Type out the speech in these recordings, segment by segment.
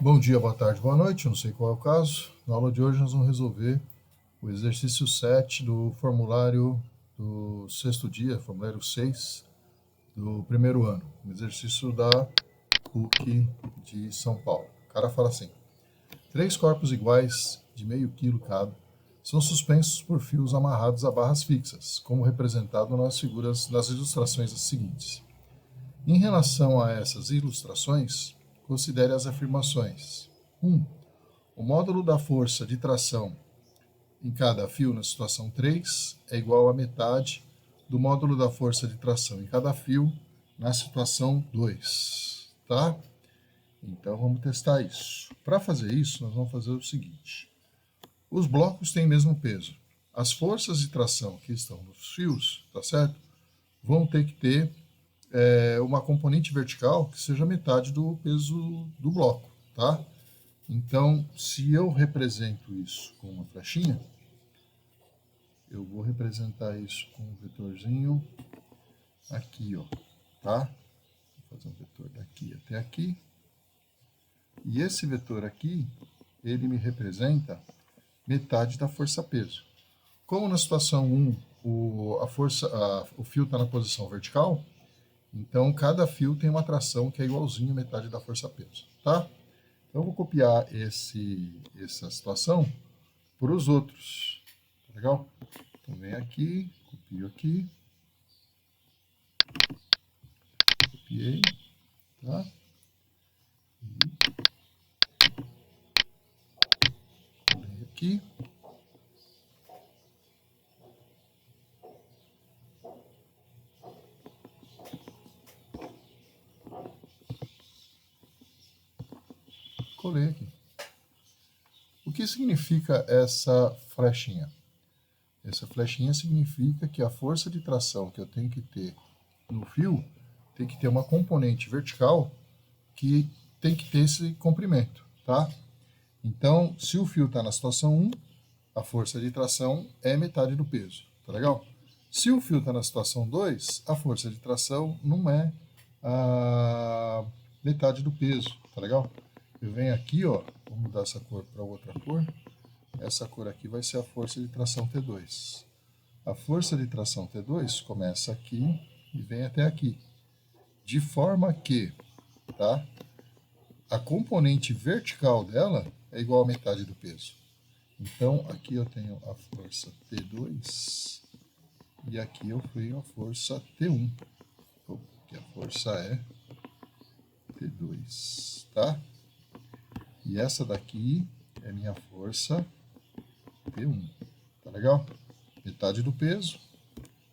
Bom dia, boa tarde, boa noite, eu não sei qual é o caso. Na aula de hoje nós vamos resolver o exercício 7 do formulário do sexto dia, formulário 6 do primeiro ano, um exercício da PUC de São Paulo. O cara fala assim: três corpos iguais de meio quilo cada são suspensos por fios amarrados a barras fixas, como representado nas ilustrações seguintes. Em relação a essas ilustrações, considere as afirmações. 1. O módulo da força de tração em cada fio na situação 3 é igual a metade do módulo da força de tração em cada fio na situação 2, tá? Então vamos testar isso. Para fazer isso, nós vamos fazer o seguinte: os blocos têm o mesmo peso. As forças de tração que estão nos fios, tá certo? Vão ter que ter uma componente vertical que seja metade do peso do bloco, tá? Então, se eu represento isso com uma flechinha, eu vou representar isso com um vetorzinho aqui, ó, tá? Vou fazer um vetor daqui até aqui. E esse vetor aqui, ele me representa metade da força-peso. Como na situação 1 o fio está na posição vertical, então cada fio tem uma tração que é igualzinho a metade da força-peso, tá? Então eu vou copiar essa situação para os outros, tá legal? Então vem aqui, copio aqui, copiei, tá? Colei aqui. Colei aqui. O que significa essa flechinha? Essa flechinha significa que a força de tração que eu tenho que ter no fio tem que ter uma componente vertical que tem que ter esse comprimento, tá? Então, se o fio está na situação 1, a força de tração é metade do peso, tá legal? Se o fio está na situação 2, a força de tração não é a metade do peso, tá legal? Eu venho aqui, ó, vou mudar essa cor para outra cor. Essa cor aqui vai ser a força de tração T2. A força de tração T2 começa aqui e vem até aqui. De forma que, tá? A componente vertical dela é igual a metade do peso. Então, aqui eu tenho a força T2 e aqui eu tenho a força T1, que a força é T2, tá? E essa daqui é minha força T1, tá legal? Metade do peso.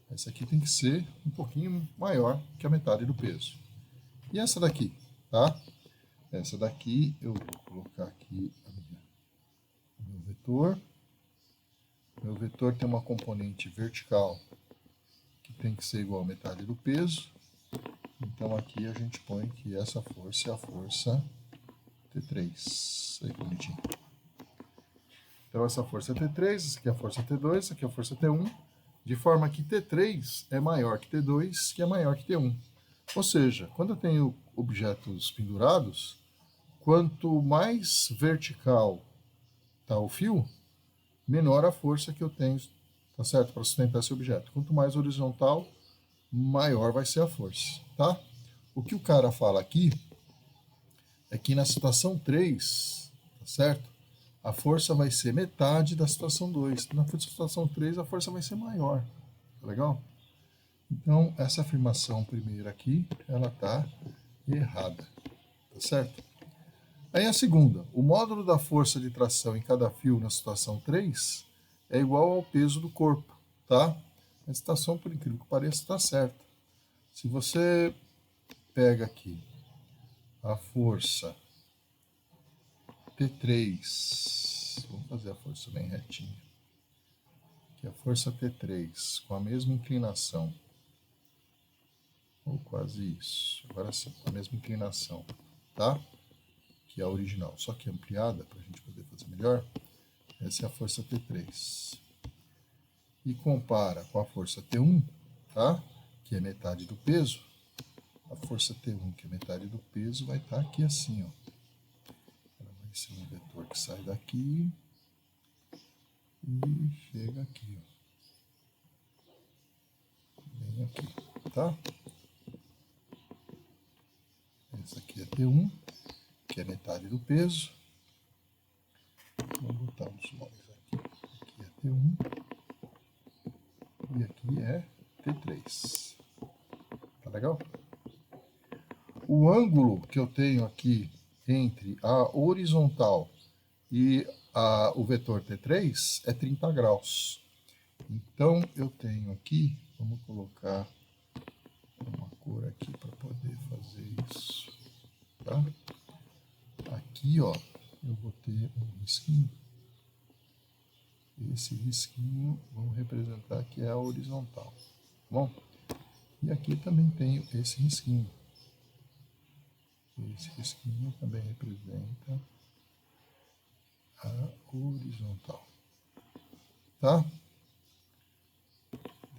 Essa aqui tem que ser um pouquinho maior que a metade do peso. E essa daqui, tá? Essa daqui eu vou colocar aqui o meu vetor. Meu vetor tem uma componente vertical que tem que ser igual a metade do peso. Então aqui a gente põe que essa força é a força T3. Aí, bonitinho. Então essa força é T3, essa aqui é a força T2, essa aqui é a força T1, de forma que T3 é maior que T2, que é maior que T1. Ou seja, quando eu tenho objetos pendurados, quanto mais vertical está o fio, menor a força que eu tenho, tá certo, para sustentar esse objeto. Quanto mais horizontal, maior vai ser a força, tá? O que o cara fala aqui é que na situação 3, tá certo? A força vai ser metade da situação 2. Na situação 3, a força vai ser maior. Tá legal? Então, essa afirmação primeira aqui, ela tá errada. Tá certo? Aí a segunda, o módulo da força de tração em cada fio na situação 3 é igual ao peso do corpo, tá? A situação, por incrível que pareça, está certa. Se você pega aqui a força T3, vamos fazer a força bem retinha, que a força T3 com a mesma inclinação, ou quase isso, agora sim, com a mesma inclinação, tá? Que é a original, só que ampliada para a gente poder fazer melhor. Essa é a força T3. E compara com a força T1, tá? Que é metade do peso. A força T1, que é metade do peso, vai estar aqui assim, ó. Esse é um vetor que sai daqui e chega aqui, ó. Bem aqui, tá? Esse aqui é T1, que é metade do peso. Vamos botar os nomes aqui. Aqui é T1 e aqui é T3. Tá legal? O ângulo que eu tenho aqui entre a horizontal e o vetor T3 é 30 graus. Então, eu tenho aqui, vamos colocar uma cor aqui para poder fazer isso, tá? Aqui, ó, eu vou ter um risquinho. Esse risquinho, vamos representar que é a horizontal, tá bom? E aqui também tenho esse risquinho. Esse risquinho também representa a horizontal, tá?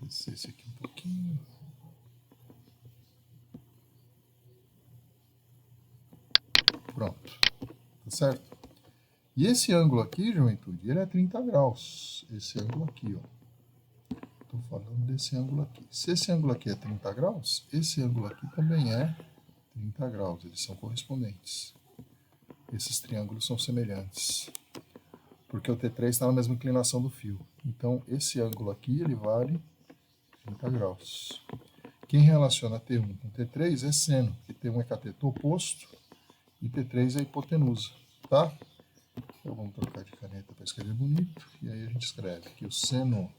Descer esse aqui um pouquinho. Pronto, tá certo? E esse ângulo aqui, juventude, ele é 30 graus. Esse ângulo aqui, ó. Estou falando desse ângulo aqui. Se esse ângulo aqui é 30 graus, esse ângulo aqui também é 30 graus. Eles são correspondentes. Esses triângulos são semelhantes. Porque o T3 está na mesma inclinação do fio. Então, esse ângulo aqui, ele vale 30 graus. Quem relaciona T1 com T3 é seno, porque T1 é cateto oposto e T3 é hipotenusa, tá? Então, vamos trocar de caneta para escrever bonito. E aí a gente escreve que o seno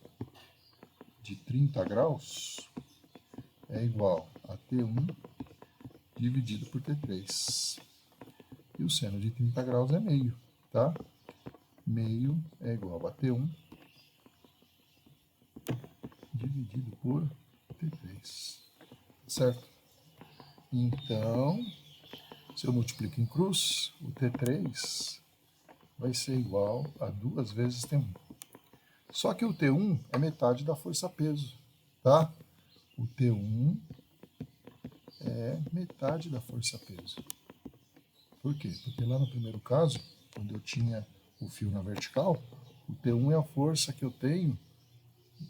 de 30 graus é igual a T1 dividido por T3. E o seno de 30 graus é meio, tá? Meio é igual a T1 dividido por T3, certo? Então, se eu multiplico em cruz, o T3 vai ser igual a 2 vezes T1. Só que o T1 é metade da força-peso, tá? O T1 é metade da força-peso. Por quê? Porque lá no primeiro caso, quando eu tinha o fio na vertical, o T1 é a força que eu tenho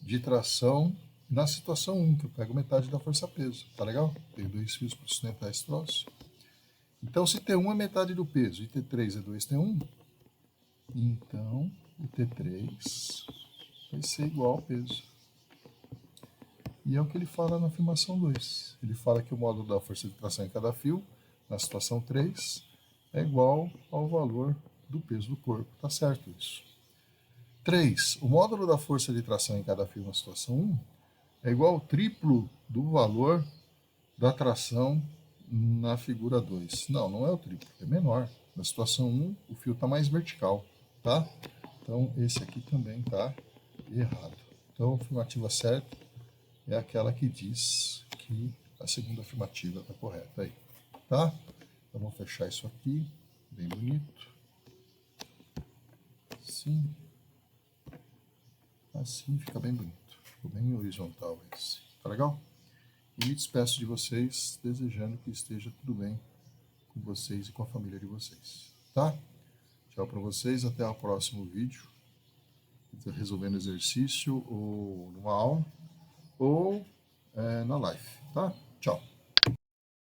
de tração na situação 1, que eu pego metade da força-peso. Tá legal? Tenho 2 fios para sustentar esse troço. Então, se T1 é metade do peso e T3 é 2T1, então o T3 vai ser igual ao peso. E é o que ele fala na afirmação 2. Ele fala que o módulo da força de tração em cada fio, na situação 3, é igual ao valor do peso do corpo. Tá certo isso. 3. O módulo da força de tração em cada fio na situação 1 é igual ao triplo do valor da tração na figura 2. Não, não é o triplo, é menor. Na situação 1, o fio está mais vertical, tá? Então, esse aqui também está errado. Então, a afirmativa certa é aquela que diz que a segunda afirmativa está correta aí, tá? Então, vamos fechar isso aqui, bem bonito. Assim. Assim fica bem bonito. Ficou bem horizontal esse. Tá legal? E me despeço de vocês, desejando que esteja tudo bem com vocês e com a família de vocês. Tá? Tchau para vocês, até o próximo vídeo. Resolvendo exercício, ou numa aula, ou na live. Tá? Tchau.